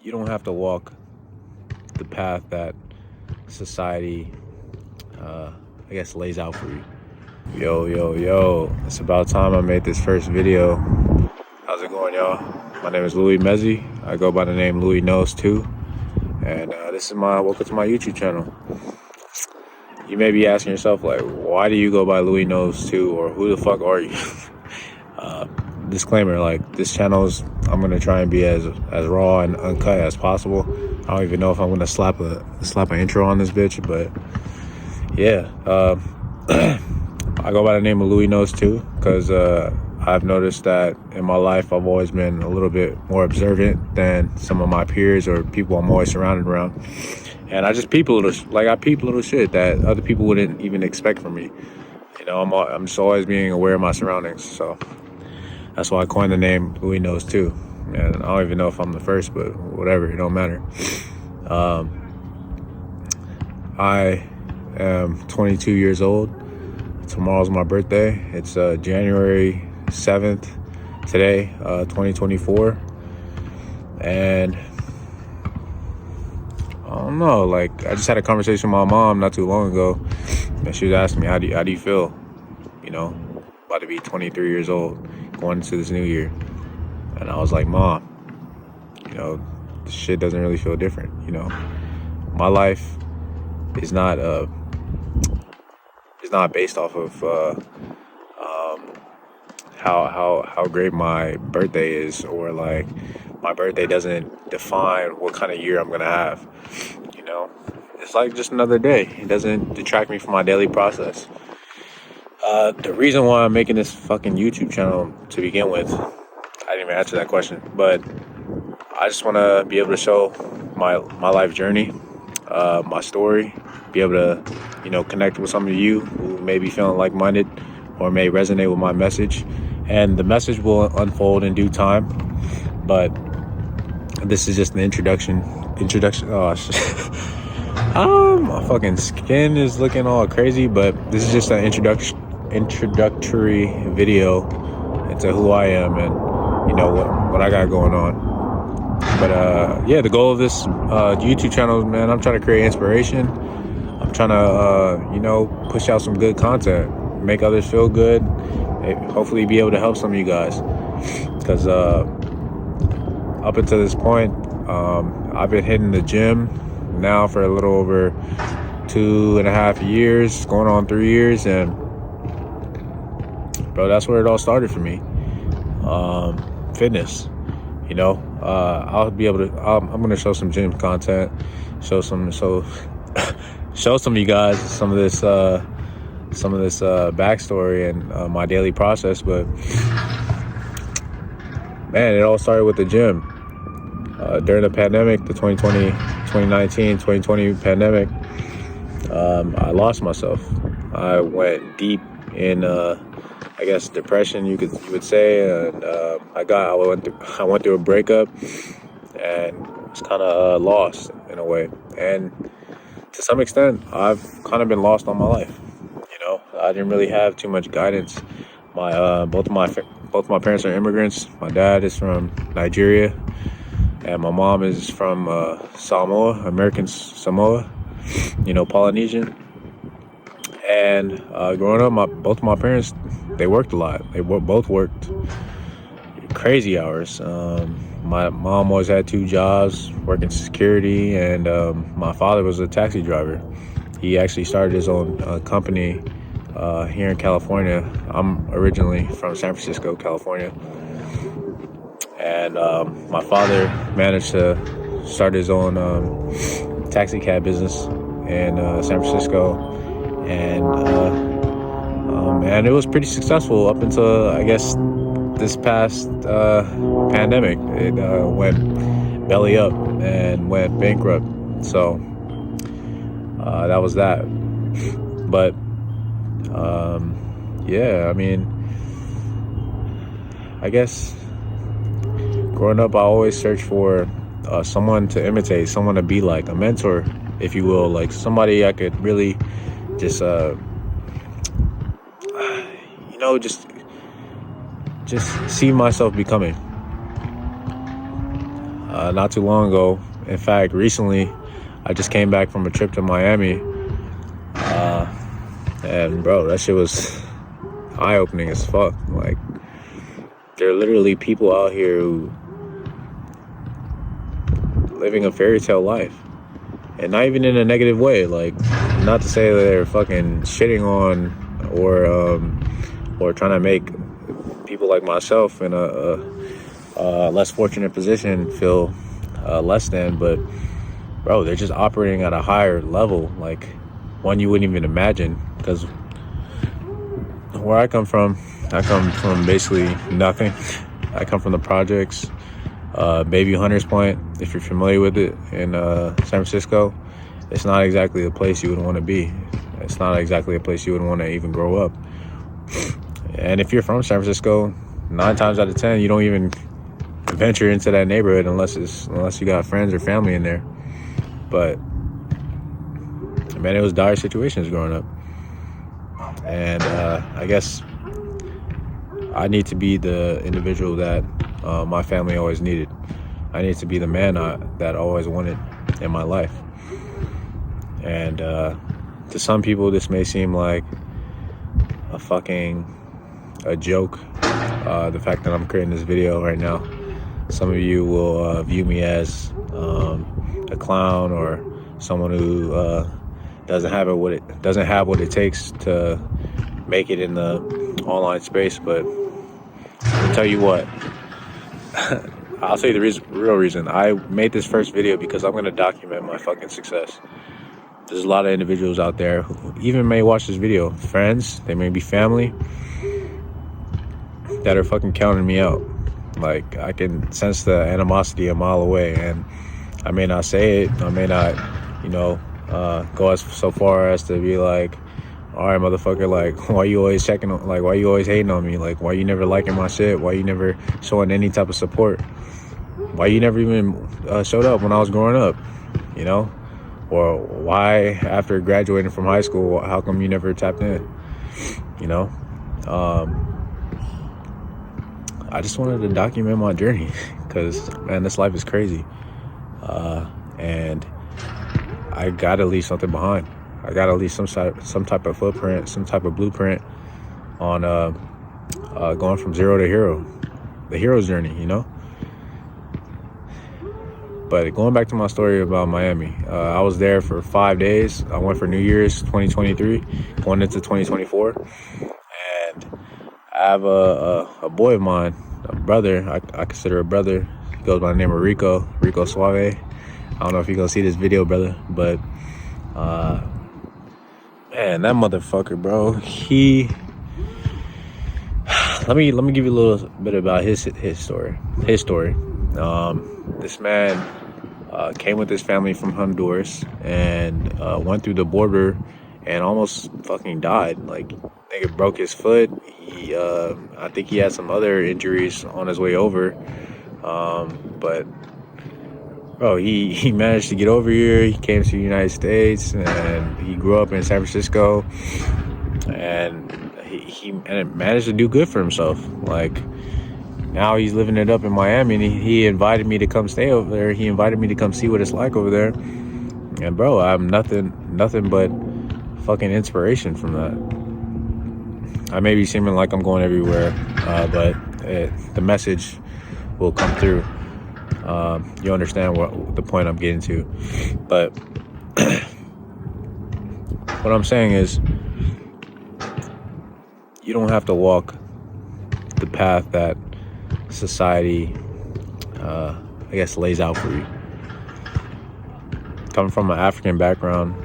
you don't have to walk the path that society, I guess, lays out for you. Yo, yo, yo. It's about time I made this first video. How's it going, y'all? My name is Louis Mezzi. I go by the name Louis Knows Too. And this is welcome to my YouTube channel. You may be asking yourself, like, why do you go by Louis Knows Too? Or who the fuck are you? Disclaimer, like, this channel is, I'm going to try and be as raw and uncut as possible. I don't even know if I'm going to slap an intro on this bitch, but yeah. I go by the name of Louis Knows Too because I've noticed that in my life I've always been a little bit more observant than some of my peers or people I'm always surrounded around. And I just peep little shit that other people wouldn't even expect from me. You know, I'm just always being aware of my surroundings. So that's why I coined the name Louis Knows Too. And I don't even know if I'm the first, but whatever, it don't matter. I am 22 years old. Tomorrow's my birthday. It's January 7th today, 2024. And I don't know, like, I just had a conversation with my mom not too long ago, and she was asking me, how do you feel, you know, about to be 23 years old, going into this new year? And I was like, Mom, you know, this shit doesn't really feel different, you know. My life is not based off of how great my birthday is, or like my birthday doesn't define what kind of year I'm gonna have. You know, it's like just another day. It doesn't detract me from my daily process. The reason why I'm making this fucking YouTube channel to begin with, I didn't even answer that question, but I just want to be able to show my life journey, my story, be able to, you know, connect with some of you who may be feeling like-minded or may resonate with my message. And the message will unfold in due time, but this is just an introduction. Oh, shit. My fucking skin is looking all crazy, but this is just an introductory video into who I am and, you know, what I got going on. But yeah, the goal of this YouTube channel, man, I'm trying to create inspiration. I'm trying to, you know, push out some good content, make others feel good, hopefully be able to help some of you guys. Because up until this point, I've been hitting the gym now for a little over 2.5 years, going on 3 years, and bro, that's where it all started for me. Fitness, you know. I'll be able to. I'm gonna show some gym content, show some of you guys some of this backstory and my daily process. But man, it all started with the gym. During the pandemic, the 2020 pandemic, I lost myself. I went deep in, I guess, depression, you would say, and I went through a breakup and was kind of lost in a way. And to some extent, I've kind of been lost all my life. You know, I didn't really have too much guidance. Both my parents are immigrants. My dad is from Nigeria, and my mom is from Samoa, American Samoa, you know, Polynesian. And growing up, both my parents, they worked a lot. They both worked crazy hours. My mom always had 2 jobs, working security, and my father was a taxi driver. He actually started his own company here in California. I'm originally from San Francisco, California. And my father managed to start his own taxi cab business in San Francisco. And it was pretty successful up until, I guess, this past pandemic. It went belly up and went bankrupt. So that was that. But yeah, I mean, I guess growing up, I always searched for someone to imitate, someone to be like, a mentor, if you will, like somebody I could really just just see myself becoming. not too long ago. In fact, recently, I just came back from a trip to Miami. And bro, that shit was eye-opening as fuck. Like, there are literally people out here who living a fairy tale life. And not even in a negative way. Like, not to say that they're fucking shitting on or trying to make people like myself in a less fortunate position feel less than, but bro, they're just operating at a higher level, like one you wouldn't even imagine. Because where I come from basically nothing. I come from the projects, Baby Hunters Point, if you're familiar with it, in San Francisco. It's not exactly a place you would want to be. It's not exactly a place you would want to even grow up. And if you're from San Francisco, 9 times out of 10, you don't even venture into that neighborhood unless you got friends or family in there. But man, it was dire situations growing up. And I guess I need to be the individual that my family always needed. I need to be the man that I always wanted in my life. And to some people, this may seem like a joke. The fact that I'm creating this video right now. Some of you will view me as a clown or someone who doesn't have what it takes to make it in the online space. But I'll tell you what. I'll tell you the real reason. I made this first video because I'm going to document my fucking success. There's a lot of individuals out there who even may watch this video. Friends, they may be family, that are fucking counting me out. Like, I can sense the animosity a mile away, and I may not say it. I may not, go so far as to be like, all right, motherfucker, like, why you always checking on, like, why you always hating on me? Like, why you never liking my shit? Why you never showing any type of support? Why you never even showed up when I was growing up, Or why, after graduating from high school, how come you never tapped in, I just wanted to document my journey because, man, this life is crazy. And I gotta leave something behind. I gotta leave some type of footprint, some type of blueprint on going from zero to hero, the hero's journey, But going back to my story about Miami, I was there for 5 days. I went for New Year's 2023, going into 2024. And I have a boy of mine, a brother, I consider a brother. He goes by the name of Rico Suave. I don't know if you're gonna see this video, brother, but man, that motherfucker, bro, let me give you a little bit about his story. This man came with his family from Honduras and went through the border and almost fucking died. Like, nigga broke his foot. I think he had some other injuries on his way over. But bro, he managed to get over here. He came to the United States and he grew up in San Francisco, and he managed to do good for himself. Like, now he's living it up in Miami, and he invited me to come stay over there. He invited me to come see what it's like over there. And bro, I'm nothing but fucking inspiration from that. I may be seeming like I'm going everywhere, but the message will come through. You understand what the point I'm getting to. But what I'm saying is, you don't have to walk the path that society, lays out for you. Coming from an African background,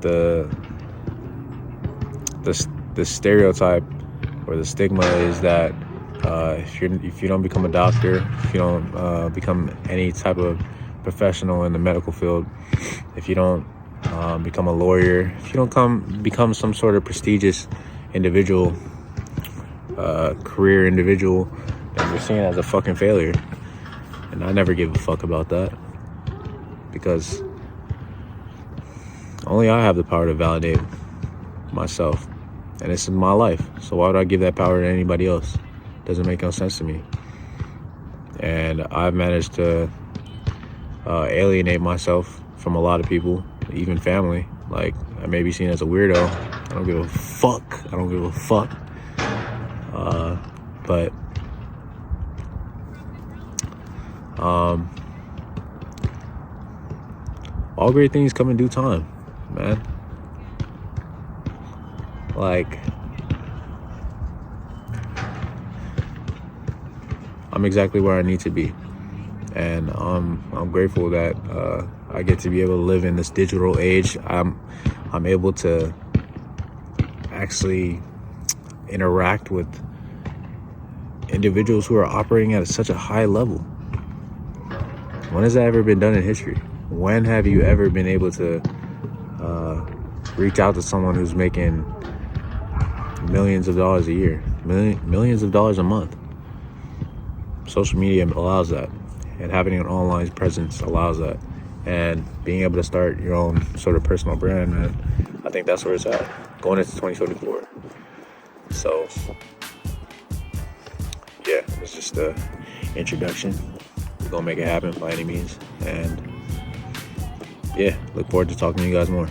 the stereotype or the stigma is that if you don't become a doctor, if you don't become any type of professional in the medical field, if you don't become a lawyer, if you don't become some sort of prestigious individual, career individual, then you're seen as a fucking failure. And I never give a fuck about that, because only I have the power to validate myself, and this is my life. So why would I give that power to anybody else? Doesn't make no sense to me. And I've managed to alienate myself from a lot of people, even family. Like, I may be seen as a weirdo. I don't give a fuck. But all great things come in due time, man. Like, I'm exactly where I need to be, and I'm grateful that I get to be able to live in this digital age. I'm able to actually interact with individuals who are operating at such a high level. When has that ever been done in history? When have you ever been able to reach out to someone who's making millions of dollars a year, millions of dollars a month? Social media allows that, and having an online presence allows that, and being able to start your own sort of personal brand, man, I think that's where it's at going into 2024. So yeah, it's just the introduction. We're gonna make it happen by any means, and yeah, look forward to talking to you guys more.